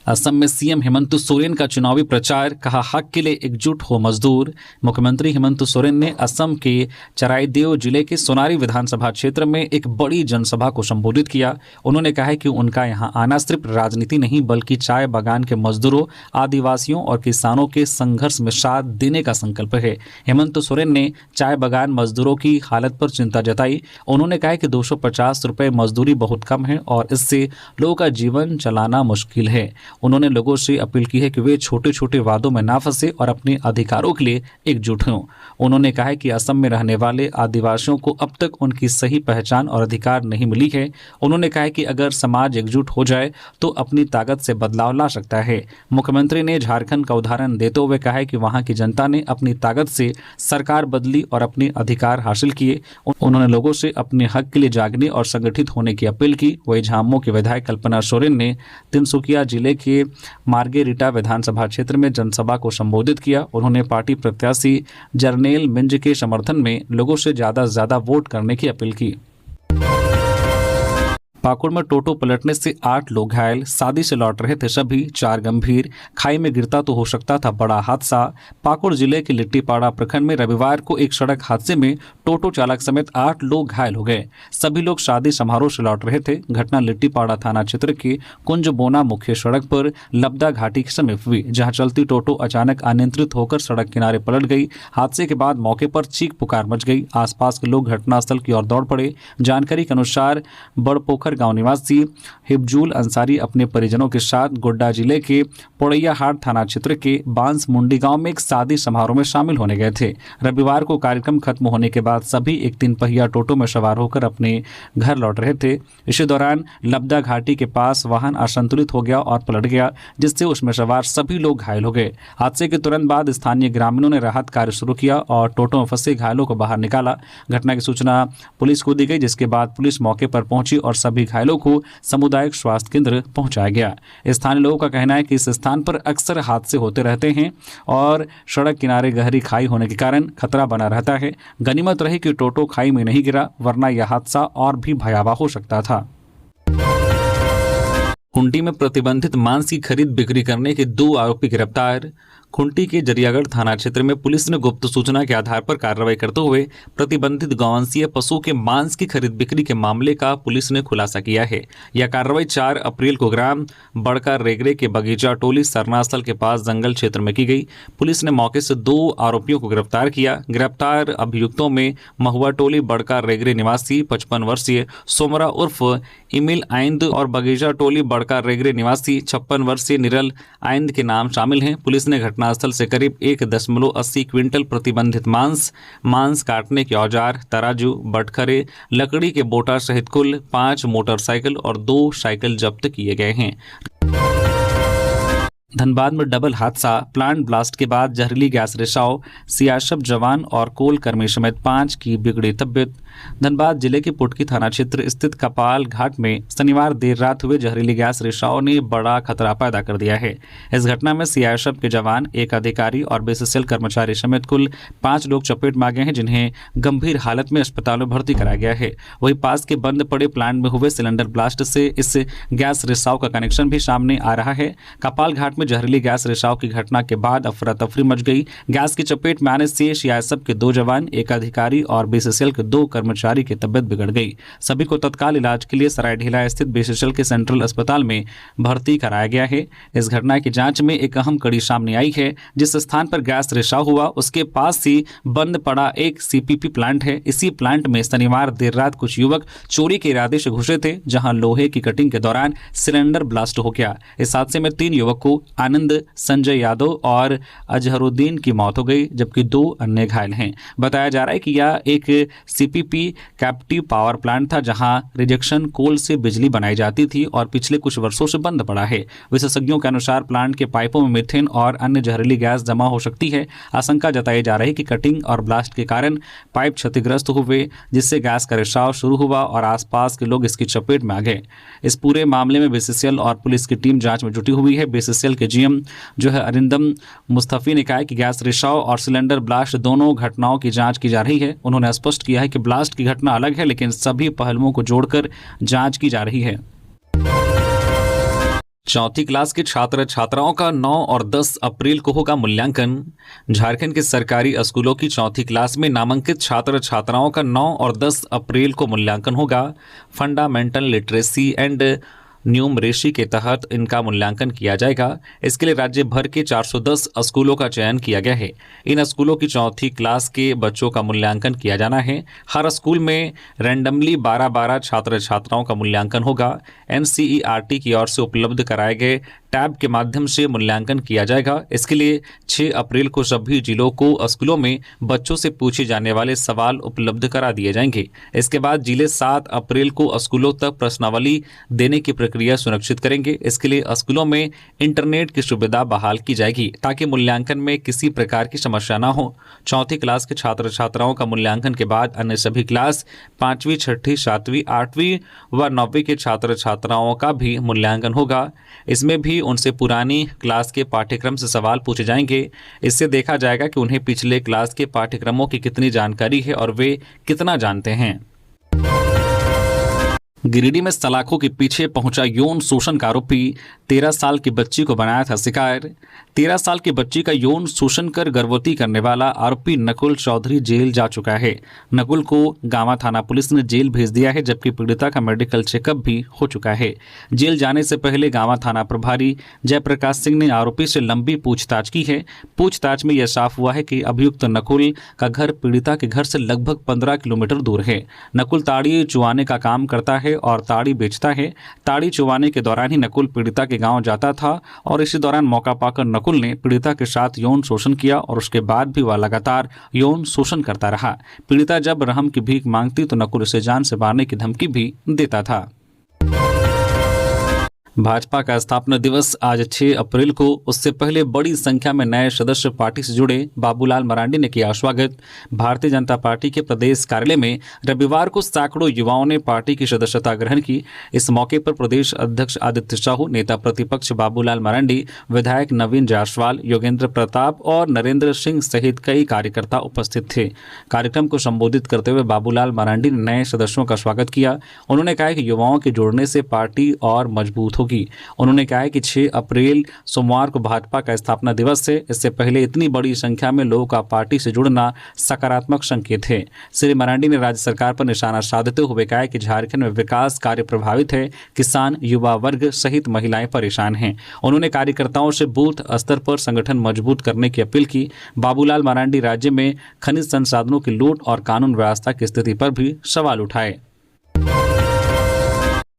असम में सीएम हेमंत सोरेन का चुनावी प्रचार, कहा हक के लिए एकजुट हो मजदूर। मुख्यमंत्री हेमंत सोरेन ने असम के चराइदेव जिले के सोनारी विधानसभा क्षेत्र में एक बड़ी जनसभा को संबोधित किया। उन्होंने कहा कि उनका यहां आना सिर्फ राजनीति नहीं बल्कि चाय बागान के मजदूरों, आदिवासियों और किसानों के संघर्ष में साथ देने का संकल्प है। हेमंत सोरेन ने चाय बागान मजदूरों की हालत पर चिंता जताई। उन्होंने कहा कि 250 रुपये मजदूरी बहुत कम है और इससे लोगों का जीवन चलाना मुश्किल है। उन्होंने लोगों से अपील की है कि वे छोटे छोटे वादों में ना फंसे और अपने अधिकारों के लिए एकजुट हों। उन्होंने कहा है कि असम में रहने वाले आदिवासियों को अब तक उनकी सही पहचान और अधिकार नहीं मिली है। उन्होंने कहा है कि अगर समाज एकजुट हो जाए तो अपनी ताकत से बदलाव ला सकता है। मुख्यमंत्री ने झारखंड का उदाहरण देते हुए कहा है कि वहां की जनता ने अपनी ताकत से सरकार बदली और अपने अधिकार हासिल किए। उन्होंने लोगों से अपने हक के लिए जागने और संगठित होने की अपील की। वहीं झामुमो के विधायक कल्पना सोरेन ने तिनसुकिया जिले के मार्गेरिटा विधानसभा क्षेत्र में जनसभा को संबोधित किया। उन्होंने पार्टी प्रत्याशी जर्नेल मिंज के समर्थन में लोगों से ज्यादा से ज्यादा वोट करने की अपील की। पाकुड़ में टोटो पलटने से 8 लोग घायल, शादी से लौट रहे थे सभी, 4 गंभीर, खाई में गिरता तो हो सकता था बड़ा हादसा। पाकुड़ जिले के लिट्टीपाड़ा प्रखंड में रविवार को एक सड़क हादसे में टोटो चालक समेत 8 लोग घायल हो गए। सभी लोग शादी समारोह से लौट रहे थे। घटना लिट्टीपाड़ा थाना क्षेत्र के कुंजबोना मुख्य सड़क पर लबदा घाटी के समीप हुई, जहां चलती टोटो अचानक अनियंत्रित होकर सड़क किनारे पलट गई। हादसे के बाद मौके पर चीख पुकार मच गई। आसपास के लोग घटनास्थल की ओर दौड़ पड़े। जानकारी के अनुसार बड़पोखर गांव निवासी हिबजुल अंसारी अपने परिजनों के साथ गोड्डा जिले के पोड़ैया हाट थाना क्षेत्र के बांस मुंडी गांव में एक शादी समारोह में शामिल होने गए थे। रविवार को कार्यक्रम खत्म होने के बाद सभी एक 3 पहिया टोटो में सवार होकर अपने घर लौट रहे थे। इसी दौरान लबदा घाटी के पास वाहन असंतुलित हो गया और पलट गया, जिससे उसमें सवार सभी लोग घायल हो गए। हादसे के तुरंत बाद स्थानीय ग्रामीणों ने राहत कार्य शुरू किया और टोटो में फंसे घायलों को बाहर निकाला। घटना की सूचना पुलिस को दी गई, जिसके बाद पुलिस मौके पर पहुंची और सभी घायलों को सामुदायिक स्वास्थ्य केंद्र पहुंचाया गया। स्थानीय लोगों का कहना है कि इस स्थान पर अक्सर हादसे होते रहते हैं और सड़क किनारे गहरी खाई होने के कारण खतरा बना रहता है। गनीमत रही कि टोटो खाई में नहीं गिरा, वरना यह हादसा और भी भयावह हो सकता था। खूंटी में प्रतिबंधित मांस की खरीद बिक्री करने के 2 आरोपी गिरफ्तार। खूंटी के जरियागढ़ थाना क्षेत्र में पुलिस ने गुप्त सूचना के आधार पर कार्रवाई करते हुए प्रतिबंधित गौवंशीय पशु के मांस की खरीद बिक्री के मामले का पुलिस ने खुलासा किया है। यह कार्रवाई 4 अप्रैल को ग्राम बड़का रेगरे के बगीचा टोली सरना स्थल के पास जंगल क्षेत्र में की गई। पुलिस ने मौके से 2 आरोपियों को गिरफ्तार किया। गिरफ्तार अभियुक्तों में महुआ टोली बड़का रेगरे निवासी 55 वर्षीय सोमरा उर्फ इमिल आइंद और बगीचा टोली बड़का रेगरे निवासी 56 वर्षीय निरल आइंद के नाम शामिल हैं। पुलिस ने घटनास्थल से करीब 1.80 क्विंटल प्रतिबंधित मांस काटने के औजार, तराजू, बटखरे, लकड़ी के बोटा सहित कुल 5 मोटरसाइकिल और 2 साइकिल जब्त किए गए हैं। धनबाद में डबल हादसा, प्लांट ब्लास्ट के बाद जहरीली गैस रिसाव, सीआरपीएफ जवान और कोल कर्मी समेत 5 की बिगड़ी तबीयत। धनबाद जिले के पुटकी थाना क्षेत्र स्थित कपाल घाट में शनिवार देर रात हुए जहरीली गैस रिसाव ने बड़ा खतरा पैदा कर दिया है। इस घटना में सीआरपीएफ के जवान, एक अधिकारी और बीसीसीएल कर्मचारी समेत कुल 5 लोग चपेट में आ गए हैं, जिन्हें गंभीर हालत में अस्पताल में भर्ती कराया गया है। वहीं पास के बंद पड़े प्लांट में हुए सिलेंडर ब्लास्ट से इस गैस रिसाव का कनेक्शन भी सामने आ रहा है। कपाल घाट में जहरीली गैस रिसाव की घटना के बाद अफरा तफरी मच गई। गैस की चपेट में आने से सीआईएसएफ के 2 जवान, एक अधिकारी और बीसीसीएल के 2 कर्मचारी की तबियत बिगड़ गई। सभी को तत्काल इलाज के लिए सरायढेला स्थित बीसीसीएल के सेंट्रल अस्पताल में भर्ती कराया गया है। इस घटना की जांच में एक अहम कड़ी सामने आई है। जिस स्थान पर गैस रिसाव हुआ उसके पास ही बंद पड़ा एक सीपीपी प्लांट है। इसी प्लांट में शनिवार देर रात कुछ युवक चोरी के इरादे से घुसे थे, जहां लोहे की कटिंग के दौरान सिलेंडर ब्लास्ट हो गया। इस हादसे में 3 युवक को आनंद, संजय यादव और अजहरुद्दीन की मौत हो गई, जबकि 2 अन्य घायल हैं। बताया जा रहा है कि यह एक सीपीपी कैप्टिव पावर प्लांट था, जहां रिजेक्शन कोल से बिजली बनाई जाती थी और पिछले कुछ वर्षों से बंद पड़ा है। विशेषज्ञों के अनुसार प्लांट के पाइपों में मीथेन और अन्य जहरीली गैस जमा हो सकती है। आशंका जताई जा रही है कि कटिंग और ब्लास्ट के कारण पाइप क्षतिग्रस्त हुए, जिससे गैस का रिसाव शुरू हुआ और आसपास के लोग इसकी चपेट में आ गए। इस पूरे मामले में बीसीसीएल और पुलिस की टीम जांच में जुटी हुई है। बीसीसीएल के जीएम जो है अरिंदम मुस्तफी ने कहा है कि गैस रिसाव और सिलेंडर ब्लास्ट दोनों घटनाओं की जांच की जा रही है। उन्होंने स्पष्ट किया है कि ब्लास्ट की घटना अलग है, लेकिन सभी पहलुओं को जोड़कर जांच की जा रही है। 4वीं क्लास के छात्र छात्राओं का 9 और 10 अप्रैल को होगा मूल्यांकन। झारखंड के सरकारी स्कूलों की 4वीं क्लास में नामांकित छात्र छात्राओं का 9 और 10 अप्रैल को मूल्यांकन होगा। फंडामेंटल लिटरेसी एंड न्यूमरेसी के तहत इनका मूल्यांकन किया जाएगा। इसके लिए राज्य भर के 410 स्कूलों का चयन किया गया है। इन स्कूलों की चौथी क्लास के बच्चों का मूल्यांकन किया जाना है। हर स्कूल में रैंडमली 12-12 छात्र छात्राओं का मूल्यांकन होगा। एनसीईआरटी की ओर से उपलब्ध कराए गए टैब के माध्यम से मूल्यांकन किया जाएगा। इसके लिए 6 अप्रैल को सभी जिलों को स्कूलों में बच्चों से पूछे जाने वाले सवाल उपलब्ध करा दिए जाएंगे। इसके बाद जिले 7 अप्रैल को स्कूलों तक प्रश्नावली देने की प्रक्रिया सुनिश्चित करेंगे। इसके लिए स्कूलों में इंटरनेट की सुविधा बहाल की जाएगी ताकि मूल्यांकन में किसी प्रकार की समस्या न हो। चौथी क्लास के छात्र छात्राओं का मूल्यांकन के बाद अन्य सभी क्लास 5वीं, 6वीं, 7वीं, 8वीं व 9वीं के छात्र छात्राओं का भी मूल्यांकन होगा। इसमें भी उनसे पुरानी क्लास के पाठ्यक्रम से सवाल पूछे जाएंगे। इससे देखा जाएगा कि उन्हें पिछले क्लास के पाठ्यक्रमों की कितनी जानकारी है और वे कितना जानते हैं। गिरिडीह में सलाखों के पीछे पहुंचा यौन शोषण का आरोपी 13 साल की बच्ची को बनाया था शिकार। 13 साल की बच्ची का यौन शोषण कर गर्भवती करने वाला आरोपी नकुल चौधरी जेल जा चुका है। नकुल को गांवा थाना पुलिस ने जेल भेज दिया है, जबकि पीड़िता का मेडिकल चेकअप भी हो चुका है। जेल जाने से पहले गांवा थाना प्रभारी जयप्रकाश सिंह ने आरोपी से लंबी पूछताछ की है। पूछताछ में यह साफ हुआ है कि अभियुक्त नकुल का घर पीड़िता के घर से लगभग 15 किलोमीटर दूर है। नकुल ताड़ी चुवाने का काम करता है और ताड़ी बेचता है। ताड़ी चुवाने के दौरान ही नकुल पीड़िता के गांव जाता था और इसी दौरान मौका पाकर नकुल ने पीड़िता के साथ यौन शोषण किया और उसके बाद भी वह लगातार यौन शोषण करता रहा। पीड़िता जब रहम की भीख मांगती तो नकुल उसे जान से मारने की धमकी भी देता था। भाजपा का स्थापना दिवस आज 6 अप्रैल को। उससे पहले बड़ी संख्या में नए सदस्य पार्टी से जुड़े। बाबूलाल मरांडी ने किया स्वागत। भारतीय जनता पार्टी के प्रदेश कार्यालय में रविवार को सैकड़ों युवाओं ने पार्टी की सदस्यता ग्रहण की। इस मौके पर प्रदेश अध्यक्ष आदित्य साहू, नेता प्रतिपक्ष बाबूलाल मरांडी, विधायक नवीन जायसवाल, योगेंद्र प्रताप और नरेंद्र सिंह सहित कई कार्यकर्ता उपस्थित थे। कार्यक्रम को संबोधित करते हुए बाबूलाल मरांडी ने नए सदस्यों का स्वागत किया। उन्होंने कहा कि युवाओं के जुड़ने से पार्टी और मजबूत होगी। उन्होंने कहा कि 6 अप्रैल सोमवार को भाजपा का स्थापना दिवस है। इससे पहले इतनी बड़ी संख्या में लोगों का पार्टी से जुड़ना सकारात्मक संकेत है। श्री मरांडी ने राज्य सरकार पर निशाना साधते हुए कहा कि झारखंड में विकास कार्य प्रभावित है। किसान, युवा वर्ग सहित महिलाएं परेशान हैं। उन्होंने कार्यकर्ताओं से बूथ स्तर पर संगठन मजबूत करने की अपील की। बाबूलाल मरांडी राज्य में खनिज संसाधनों की लूट और कानून व्यवस्था की स्थिति पर भी सवाल उठाए।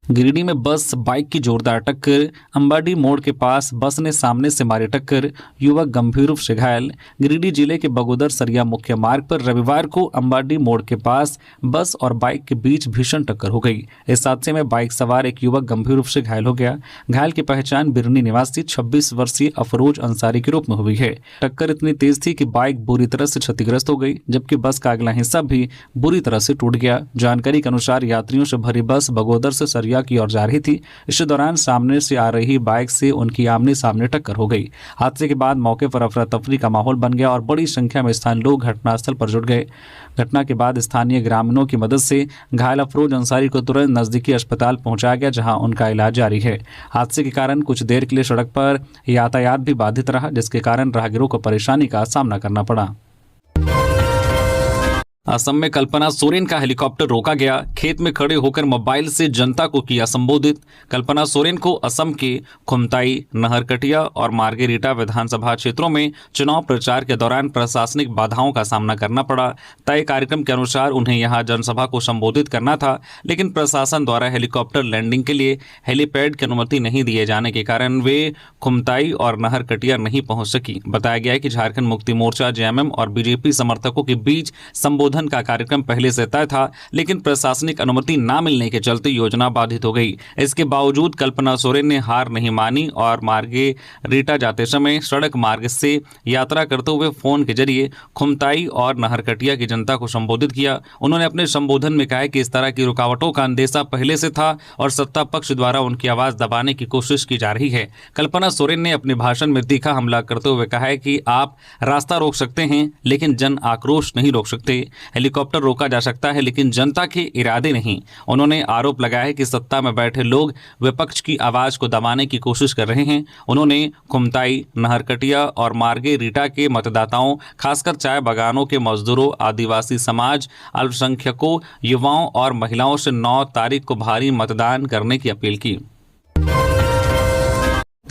गिरिडीह में बस बाइक की जोरदार टक्कर। अंबाडी मोड़ के पास बस ने सामने से मारी टक्कर, युवक गंभीर रूप से घायल। गिरिडीह जिले के बगोदर सरिया मुख्य मार्ग पर रविवार को अंबाडी मोड़ के पास बस और बाइक के बीच भीषण टक्कर हो गई। इस हादसे में बाइक सवार एक युवक गंभीर रूप से घायल हो गया। घायल की पहचान बिरनी निवासी 26 वर्षीय अफरोज अंसारी के रूप में हुई है। टक्कर इतनी तेज थी कि बाइक बुरी तरह से क्षतिग्रस्त हो गई, जबकि बस का अगला हिस्सा भी बुरी तरह से टूट गया। जानकारी के अनुसार यात्रियों से भरी बस बगोदर से सरिया की ओर जा रही थी। इसी दौरान सामने से आ रही बाइक से उनकी आमने सामने टक्कर हो गई। हादसे के बाद मौके पर अफरा तफरी का माहौल बन गया और बड़ी संख्या में स्थानीय लोग घटनास्थल पर जुट गए। घटना के बाद स्थानीय ग्रामीणों की मदद से घायल अफरोज अंसारी को तुरंत नजदीकी अस्पताल पहुंचाया गया, जहां उनका इलाज जारी है। हादसे के कारण कुछ देर के लिए सड़क पर यातायात भी बाधित रहा, जिसके कारण राहगीरों को परेशानी का सामना करना पड़ा। असम में कल्पना सोरेन का हेलीकॉप्टर रोका गया। खेत में खड़े होकर मोबाइल से जनता को किया संबोधित। कल्पना सोरेन को असम के खुमताई, नहरकटिया और मार्गेरिटा विधानसभा क्षेत्रों में चुनाव प्रचार के दौरान प्रशासनिक बाधाओं का सामना करना पड़ा। तय कार्यक्रम के अनुसार उन्हें यहां जनसभा को संबोधित करना था, लेकिन प्रशासन द्वारा हेलीकॉप्टर लैंडिंग के लिए हेलीपैड की अनुमति नहीं दिए जाने के कारण वे खुमताई और नहरकटिया नहीं पहुंच सकी। बताया गया है कि झारखंड मुक्ति मोर्चा, जेएमएम और बीजेपी समर्थकों के बीच संबोधन का कार्यक्रम पहले से तय था, लेकिन प्रशासनिक अनुमति न मिलने के चलते योजना बाधित हो गई। इसके बावजूद कल्पना सोरेन ने हार नहीं मानी और मार्गेरिटा जाते समय सड़क मार्ग से यात्रा करते हुए फोन के जरिए खुमताई और नहरकटिया की जनता को संबोधित किया। उन्होंने अपने संबोधन में कहा कि इस तरह की रुकावटों का अंदेशा पहले से था और सत्ता पक्ष द्वारा उनकी आवाज दबाने की कोशिश की जा रही है। कल्पना सोरेन ने अपने भाषण में तीखा हमला करते हुए कहा है कि आप रास्ता रोक सकते हैं, लेकिन जन आक्रोश नहीं रोक सकते। हेलीकॉप्टर रोका जा सकता है, लेकिन जनता के इरादे नहीं। उन्होंने आरोप लगाया है कि सत्ता में बैठे लोग विपक्ष की आवाज को दबाने की कोशिश कर रहे हैं। उन्होंने खुमताई, नहरकटिया और मार्गेरिटा के मतदाताओं, खासकर चाय बागानों के मजदूरों, आदिवासी समाज, अल्पसंख्यकों, युवाओं और महिलाओं से 9 तारीख को भारी मतदान करने की अपील की।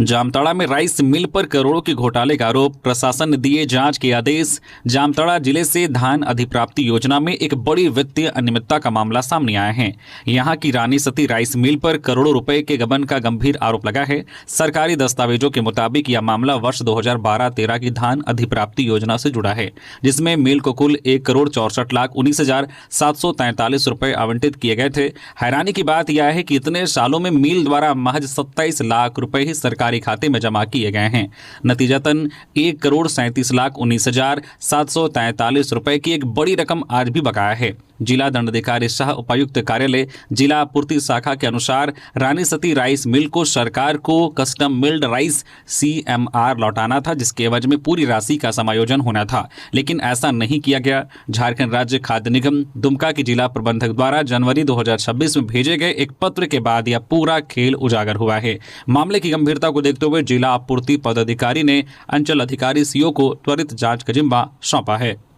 जामताड़ा में राइस मिल पर करोड़ों के घोटाले का आरोप, प्रशासन ने दिए जांच के आदेश। जामताड़ा जिले से धान अधिप्राप्ति योजना में एक बड़ी वित्तीय अनियमितता का मामला सामने आया है। यहां की रानी सती राइस मिल पर करोड़ों रुपए के गबन का गंभीर आरोप लगा है। सरकारी दस्तावेजों के मुताबिक यह मामला वर्ष 2012-13 की धान अधिप्राप्ति योजना से जुड़ा है, जिसमें मिल को कुल 1,64,19,743 रुपए आवंटित किए गए थे। हैरानी की बात यह है कि इतने सालों में मिल द्वारा महज 27 लाख रुपए ही सरकारी खाते में जमा किए गए हैं। नतीजतन 1,37,19,743 रुपए की एक बड़ी रकम आज भी बकाया है। जिला दंडाधिकारी सह उपायुक्त कार्यालय जिला आपूर्ति शाखा के अनुसार रानी सती राइस मिल को सरकार को कस्टम मिल्ड राइस CMR लौटाना था, जिसके एवज में पूरी राशि का समायोजन होना था, लेकिन ऐसा नहीं किया गया। झारखंड राज्य खाद्य निगम दुमका के जिला प्रबंधक द्वारा जनवरी 2026 में भेजे गए एक पत्र के बाद यह पूरा खेल उजागर हुआ है। मामले की गंभीरता को देखते हुए जिला आपूर्ति पदाधिकारी ने अंचल अधिकारी CO को त्वरित जांच का जिम्मा सौंपा है।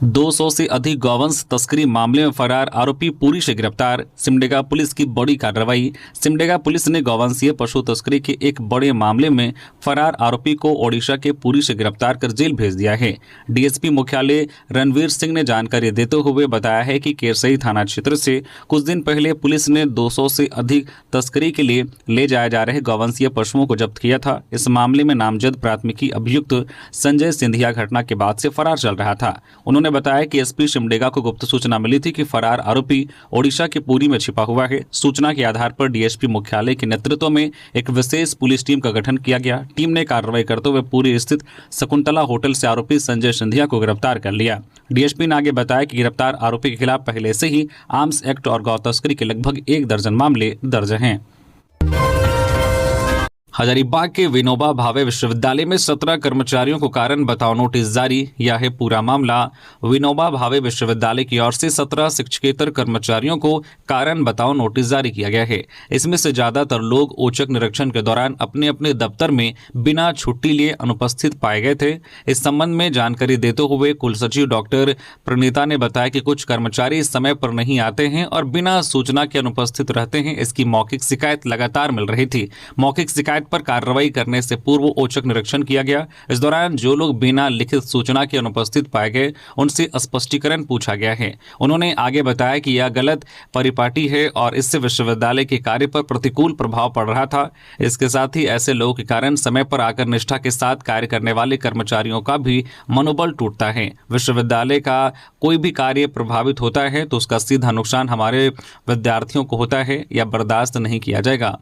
200 से अधिक गौवंश तस्करी मामले में फरार आरोपी पुरी से गिरफ्तार। सिमडेगा पुलिस की बड़ी कार्रवाई। सिमडेगा पुलिस ने गौवंशीय पशु तस्करी के एक बड़े मामले में फरार आरोपी को ओडिशा के पुरी से गिरफ्तार कर जेल भेज दिया है। DSP मुख्यालय रणवीर सिंह ने जानकारी देते हुए बताया है कि केरसई थाना क्षेत्र से कुछ दिन पहले पुलिस ने 200 से अधिक तस्करी के लिए ले जाए जा रहे गौवंशीय पशुओं को जब्त किया था। इस मामले में नामजद प्राथमिकी अभियुक्त संजय सिंधिया घटना के बाद से फरार चल रहा था। उन्होंने बताया कि SP सिमडेगा को गुप्त सूचना मिली थी कि फरार आरोपी ओडिशा के पुरी में छिपा हुआ है। सूचना के आधार पर DSP मुख्यालय के नेतृत्व में एक विशेष पुलिस टीम का गठन किया गया। टीम ने कार्रवाई करते हुए पुरी स्थित शकुंतला होटल से आरोपी संजय सिंधिया को गिरफ्तार कर लिया। DSP ने आगे बताया कि गिरफ्तार आरोपी के खिलाफ पहले से ही आर्म्स एक्ट और गौ तस्करी के लगभग 1 दर्जन मामले दर्ज हैं। हजारीबाग के विनोबा भावे विश्वविद्यालय में 17 कर्मचारियों को कारण बताओ नोटिस जारी। यह है पूरा मामला। विनोबा भावे विश्वविद्यालय की ओर से 17 शिक्षकेतर कर्मचारियों को कारण बताओ नोटिस जारी किया गया है। इसमें से ज्यादातर लोग औचक निरीक्षण के दौरान अपने अपने दफ्तर में बिना छुट्टी लिए अनुपस्थित पाए गए थे। इस संबंध में जानकारी देते हुए कुलसचिव डॉक्टर प्रणीता ने बताया कि कुछ कर्मचारी समय पर नहीं आते हैं और बिना सूचना के अनुपस्थित रहते हैं। इसकी मौखिक शिकायत लगातार मिल रही थी। मौखिक शिकायत पर कार्रवाई करने से पूर्व औचक निरीक्षण किया गया। इस दौरान जो लोग बिना लिखित सूचना के अनुपस्थित पाए गए उनसे स्पष्टीकरण पूछा गया है। उन्होंने आगे बताया कि यह गलत परिपाटी है और इससे विश्वविद्यालय के कार्य पर प्रतिकूल प्रभाव पड़ रहा था। इसके साथ ही ऐसे लोगों के कारण समय पर आकर निष्ठा के साथ कार्य करने वाले कर्मचारियों का भी मनोबल टूटता है। विश्वविद्यालय का कोई भी कार्य प्रभावित होता है तो उसका सीधा नुकसान हमारे विद्यार्थियों को होता है, यह बर्दाश्त नहीं किया जाएगा।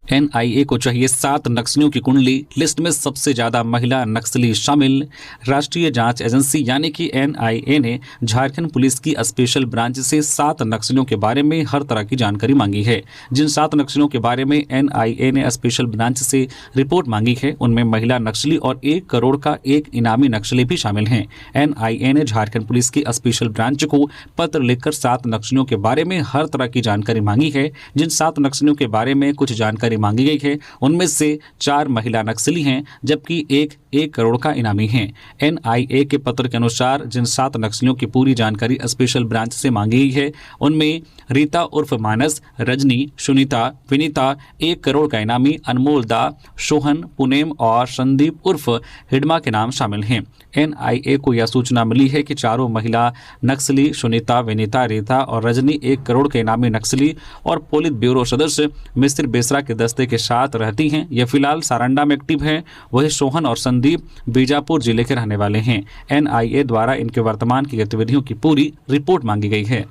NIA को चाहिए 7 नक्सलियों की कुंडली, लिस्ट में सबसे ज्यादा महिला नक्सली शामिल। राष्ट्रीय जांच एजेंसी यानी कि NIA ने झारखंड पुलिस की स्पेशल ब्रांच से 7 नक्सलियों के बारे में हर तरह की जानकारी मांगी है। जिन 7 नक्सलियों के बारे में NIA ने स्पेशल ब्रांच से रिपोर्ट मांगी है उनमें महिला नक्सली और 1 करोड़ का एक इनामी नक्सली भी शामिल हैं। NIA ने झारखंड पुलिस की स्पेशल ब्रांच को पत्र लिखकर 7 नक्सलियों के बारे में हर तरह की जानकारी मांगी है। जिन 7 नक्सलियों के बारे में कुछ जानकारी मांगी गई है उनमें से 4 महिला नक्सली हैं, जबकि 1 करोड़ का इनामी है। NIA के पत्र के अनुसार जिन 7 नक्सलियों की पूरी जानकारी स्पेशल ब्रांच से मांगी गई है उनमें रीता उर्फ मानस, रजनी, सुनीता, विनीता, 1 करोड़ का इनामी, अनमोल दा, सोहन, पुनेम और संदीप उर्फ हिडमा के नाम शामिल हैं। NIA को यह सूचना मिली है कि चारों महिला नक्सली सुनीता, विनीता, रीता और रजनी 1 करोड़ के इनामी नक्सली और पोलित ब्यूरो सदस्य मिस्र बेसरा के दस्ते के साथ रहती हैं। यह फिलहाल सारंडा में एक्टिव है। वही सोहन और संदीप बीजापुर जिले के रहने वाले हैं। NIA द्वारा इनके वर्तमान की गतिविधियों की पूरी रिपोर्ट मांगी गई है।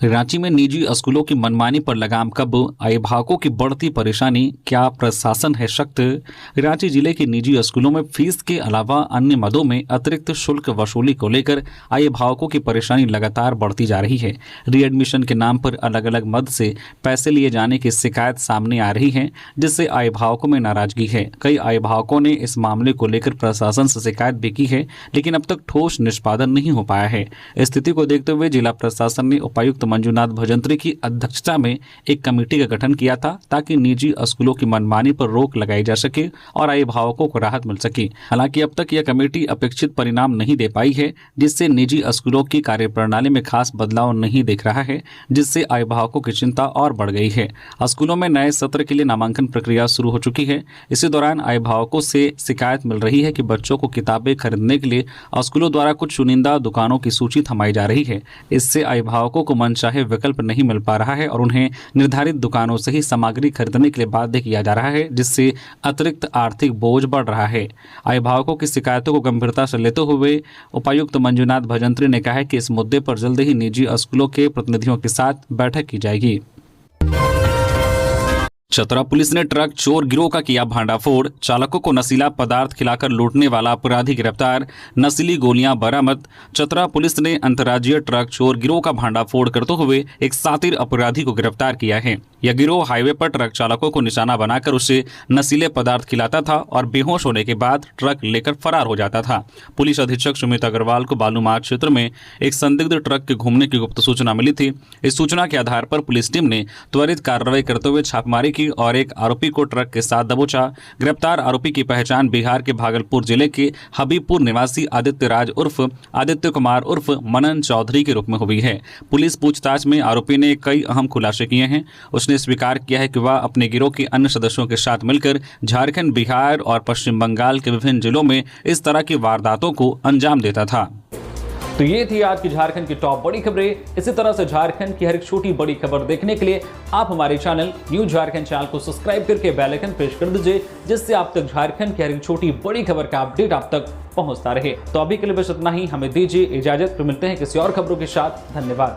रांची में निजी स्कूलों की मनमानी पर लगाम कब, अभिभावकों की बढ़ती परेशानी, क्या प्रशासन है सख्त। रांची जिले के निजी स्कूलों में फीस के अलावा अन्य मदों में अतिरिक्त शुल्क वसूली को लेकर अभिभावकों की परेशानी लगातार बढ़ती जा रही है। रीएडमिशन के नाम पर अलग अलग मद से पैसे लिए जाने की शिकायत सामने आ रही है, जिससे अभिभावकों में नाराजगी है। कई अभिभावकों ने इस मामले को लेकर प्रशासन से शिकायत भी की है, लेकिन अब तक ठोस निष्पादन नहीं हो पाया है। स्थिति को देखते हुए जिला प्रशासन ने उपायुक्त मंजूनाथ भजंत्री की अध्यक्षता में एक कमेटी का गठन किया था ताकि निजी स्कूलों की मनमानी पर रोक लगाई जा सके और अभिभावकों को राहत मिल सके। हालांकि अब तक यह कमेटी अपेक्षित परिणाम नहीं दे पाई है, जिससे निजी स्कूलों की कार्यप्रणाली में खास बदलाव नहीं दिख रहा है, जिससे अभिभावकों की चिंता और बढ़ गई है। स्कूलों में नए सत्र के लिए नामांकन प्रक्रिया शुरू हो चुकी है। इसी दौरान अभिभावकों से शिकायत मिल रही है कि बच्चों को किताबें खरीदने के लिए स्कूलों द्वारा कुछ चुनिंदा दुकानों की सूची थमाई जा रही है। इससे अभिभावकों को मनचाहे विकल्प नहीं मिल पा रहा है और उन्हें निर्धारित दुकानों से ही सामग्री खरीदने के लिए बाध्य किया जा रहा है, जिससे अतिरिक्त आर्थिक बोझ बढ़ रहा है। अभिभावकों की शिकायतों को गंभीरता से लेते हुए उपायुक्त मंजूनाथ भजंत्री ने कहा है कि इस मुद्दे पर जल्द ही निजी स्कूलों के प्रतिनिधियों के साथ बैठक की जाएगी। चतरा पुलिस ने ट्रक चोर गिरोह का किया भांडाफोड़, चालकों को नशीला पदार्थ खिलाकर लूटने वाला अपराधी गिरफ्तार, नशीली गोलियां बरामद। चतरा पुलिस ने अंतर्राज्यीय ट्रक चोर गिरोह का भांडाफोड़ करते हुए एक शातिर अपराधी को गिरफ्तार किया है। यह गिरोह हाईवे पर ट्रक चालकों को निशाना बनाकर उसे नशीले पदार्थ खिलाता था और बेहोश होने के बाद ट्रक लेकर फरार हो जाता था। पुलिस अधीक्षक सुमित अग्रवाल को बालूमार्ग क्षेत्र में एक संदिग्ध ट्रक के घूमने की गुप्त सूचना मिली थी। इस सूचना के आधार पर पुलिस टीम ने त्वरित कार्रवाई करते हुए छापेमारी की और एक आरोपी को ट्रक के साथ दबोचा। गिरफ्तार आरोपी की पहचान बिहार के भागलपुर जिले के हबीबपुर निवासी आदित्य राज उर्फ आदित्य कुमार उर्फ मनन चौधरी के रूप में हुई है। पुलिस पूछताछ में आरोपी ने कई अहम खुलासे किए हैं। उसने स्वीकार किया है कि वह अपने गिरोह के अन्य सदस्यों के साथ मिलकर झारखंड, बिहार और पश्चिम बंगाल के विभिन्न जिलों में इस तरह की वारदातों को अंजाम देता था। तो ये थी आज की झारखंड की टॉप बड़ी खबरें। इसी तरह से झारखंड की हर एक छोटी बड़ी खबर देखने के लिए आप हमारे चैनल न्यूज़ झारखंड चैनल को सब्सक्राइब करके बेल आइकन प्रेस कर दीजिए, जिससे आप तक झारखंड की हर एक छोटी बड़ी खबर का अपडेट आप तक पहुंचता रहे। तो अभी के लिए बस इतना ही, हमें दीजिए इजाजत। फिर मिलते हैं किसी और खबरों के साथ। धन्यवाद।